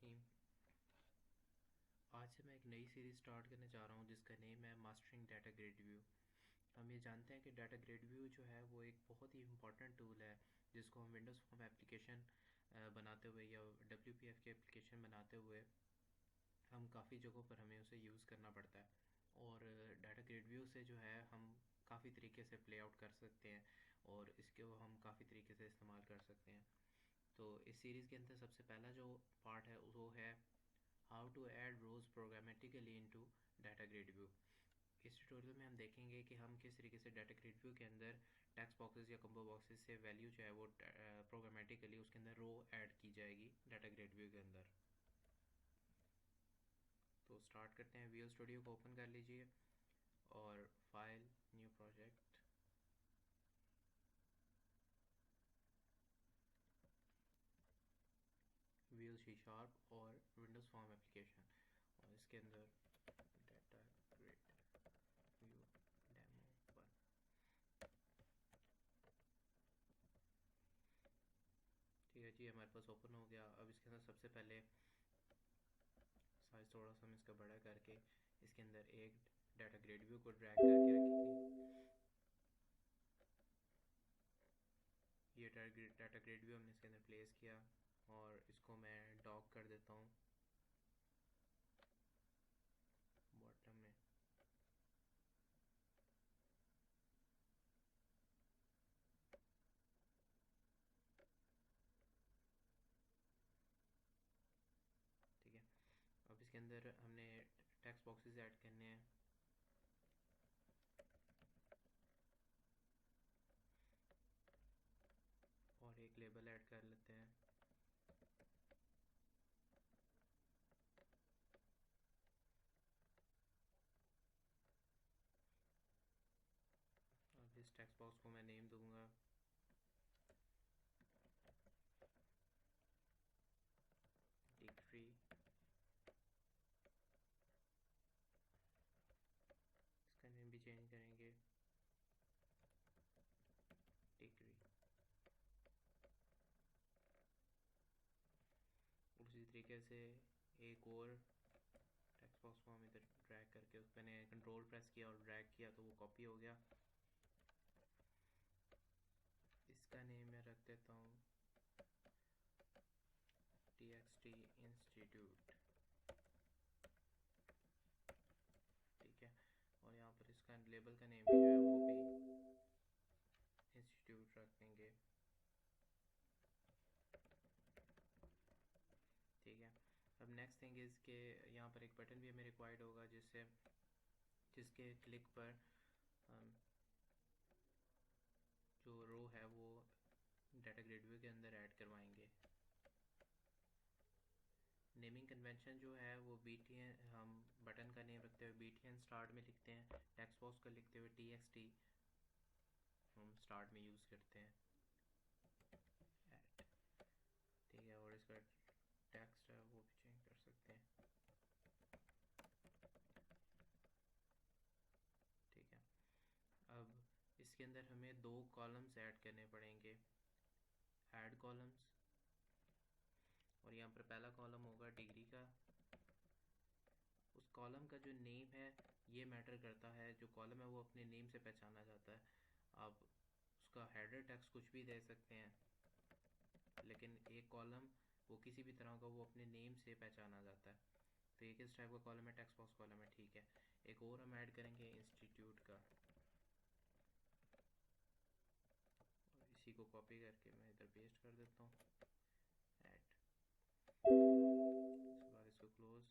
रहीम। आज से मैं एक नई सीरीज़ स्टार्ट करने जा रहा हूँ जिसका नेम है मास्टरिंग डाटा ग्रिड व्यू। हम ये जानते हैं कि डाटा ग्रिड व्यू जो है वो एक बहुत ही इम्पॉर्टेंट टूल है जिसको हम विंडोज़ फॉर्म एप्लीकेशन बनाते हुए या WPF के एप्लीकेशन बनाते हुए हम काफ़ी जगहों पर हमें उसे यूज़ करना पड़ता है। और डाटा ग्रिड व्यू से जो है हम काफ़ी तरीके से प्ले आउट कर सकते हैं और इसको हम काफ़ी तरीके से इस्तेमाल कर सकते हैं। तो इस सीरीज़ के अंदर सबसे पहला जो पार्ट है वो है how to add rows programmatically into data grid view. इस ट्यूटोरियल में हम देखेंगे कि हम किस तरीके से डाटा ग्रिड व्यू के अंदर टेक्स्ट बॉक्सेस या कम्बो बॉक्सेस से वैल्यू जो है वो प्रोग्रामेटिकली उसके अंदर रो ऐड की जाएगी डाटा ग्रिड व्यू के अंदर। तो स्टार्ट करते हैं। विजुअल स्टूडियो को ओपन कर लीजिए और file, new project, visual C sharp और विंडोज़ फॉर्म एप्लीकेशन, और इसके अंदर डाटा ग्रिड व्यू डेमो 1। ठीक है जी, हमारे पास ओपन हो गया। अब इसके अंदर सबसे पहले साइज़ थोड़ा सा हम इसका बड़ा करके इसके अंदर एक डाटा ग्रिड व्यू को ड्रैग करके रखेंगे। ये डाटा ग्रिड व्यू हमने इसके अंदर प्लेस किया और इसको मैं डॉक कर देता हूँ बॉटम में। ठीक है, अब इसके अंदर हमने टेक्स्ट बॉक्सेस ऐड करने हैं। और एक लेबल ऐड कर लेते हैं। अब इस टेक्स्ट बॉक्स को मैं नेम दूंगा डिग्री। इसका नेम भी चेंज करेंगे डिग्री। उसी तरीके से एक और टेक्स्ट बॉक्स को हम इधर ड्रैग करके उस पर मैंने कंट्रोल प्रेस किया और ड्रैग किया तो वो कॉपी हो गया। इसका नेम मैं रख देता हूँ TXT इंस्टीट्यूट। ठीक है, और यहाँ पर इसका लेबल का नेम भी जो है वो भी इंस्टीट्यूट रख देंगे। ठीक है, अब नेक्स्ट थिंग इज़ के यहाँ पर एक बटन भी हमें रिक्वायर्ड होगा जिसके क्लिक पर हम जो रो है वो डाटा ग्रिड व्यू के अंदर ऐड करवाएंगे। नेमिंग कन्वेंशन जो है वो BTN, हम बटन का नेम रखते हुए BTN स्टार्ट में लिखते हैं। टेक्स्ट बॉक्स का लिखते हुए TXT हम स्टार्ट में यूज़ करते हैं ऐड। ठीक है, और इसका टेक्स्ट है वो भी चेंज कर सकते हैं। ठीक है, अब इसके अंदर हमें 2 कॉलम्स ऐड करने पड़ेंगे, ऐड कॉलम्स। और यहाँ पर पहला कॉलम होगा डिग्री का। उस कॉलम का जो नेम है ये मैटर करता है। जो कॉलम है वो अपने नेम से पहचाना जाता है। आप उसका हेडर टेक्स्ट कुछ भी दे सकते हैं, लेकिन एक कॉलम वो किसी भी तरह का वो अपने नेम से पहचाना जाता है। तो ये किस टाइप का कॉलम है? टेक्स्ट बॉक्स कॉलम है। ठीक है, एक और हम ऐड करेंगे इंस्टीट्यूट का, और इसी को कॉपी करके मैं इधर पेस्ट कर देता हूँ ऐड। उसके बाद इसको क्लोज।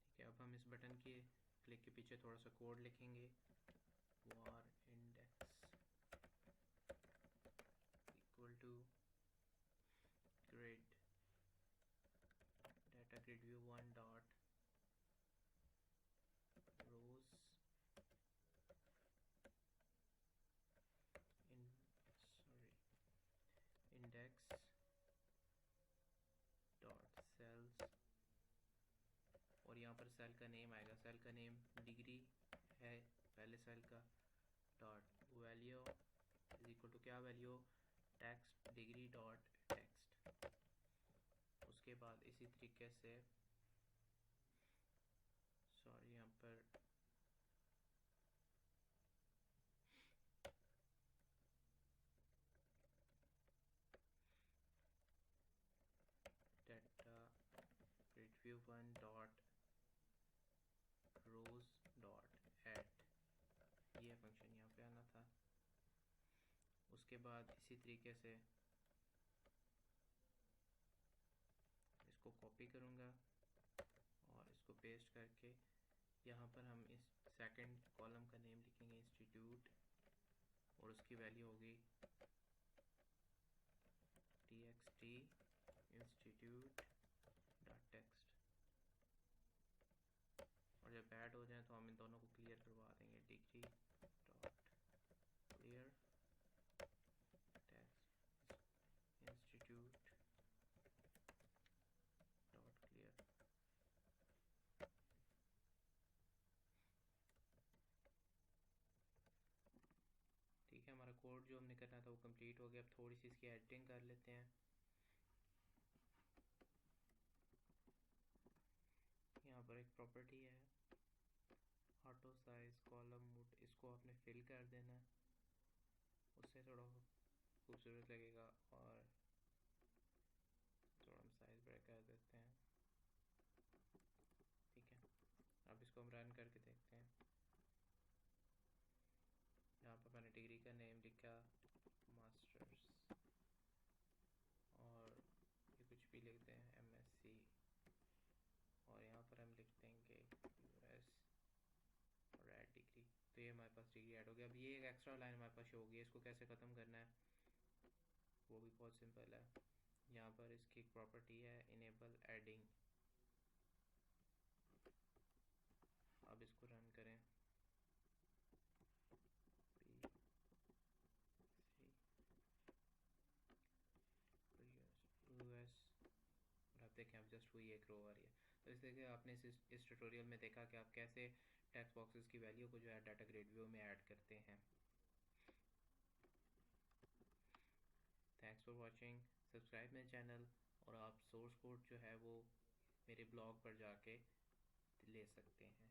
ठीक है, अब हम इस बटन के क्लिक के पीछे थोड़ा सा कोड लिखेंगे। var index equal to grid data grid view 1 dot rows in index dot cells, और यहाँ पर सेल का नेम आएगा। सेल का नेम डिग्री है पहले सेल का, dot value is equal to क्या value? Text degree dot text. उसके इसी तरीके से सॉरी यहाँ पर data review one dot rows dot add, ये फंक्शन यहाँ पे आना था। उसके बाद इसी तरीके से इसको कॉपी करूँगा और इसको पेस्ट करके यहाँ पर हम इस सेकंड कॉलम का नेम लिखेंगे इंस्टीट्यूट, और उसकी वैल्यू होगी txt इंस्टीट्यूट डॉट टेक्स्ट। और जब ऐड हो जाए तो हम इन दोनों को क्लियर करवा देंगे, degree dot clear text institute dot clear. ठीक है, हमारा कोड जो हमने करना था वो कंप्लीट हो गया। अब थोड़ी सी इसकी एडिटिंग कर लेते हैं। यहाँ पर एक प्रॉपर्टी है ऑटो साइज कॉलम वुड, इसको आपने फिल कर देना है, उससे थोड़ा खूबसूरत लगेगा। और थोड़ा हम साइज बड़ा कर देते हैं। ठीक है, अब इसको हम रन करके देखते हैं। यहाँ पर मैंने डिग्री का नेम लिखा मास्टर्स, और ये कुछ भी लिखते हैं MSc, और यहाँ पर हम लिख देंगे US और ऐड डिग्री। तो ये हमारे पास डिग्री ऐड हो गया। अब ये एक एक्स्ट्रा लाइन हमारे पास शो होगी, इसको कैसे ख़त्म करना है वो भी बहुत सिंपल है। यहाँ पर इसकी एक प्रॉपर्टी है इनेबल एडिंग। अब इसको रन करें, US, और आप देखें अब जस्ट वही एक रो आ रही है। तो इस तरीके आपने इस ट्यूटोरियल में देखा कि आप कैसे टेक्स्ट बॉक्सेस की वैल्यू को जो है डाटा ग्रेड व्यू में ऐड करते हैं। थैंक्स फॉर वाचिंग, सब्सक्राइब मेरे चैनल, और आप सोर्स कोड जो है वो मेरे ब्लॉग पर जाके ले सकते हैं।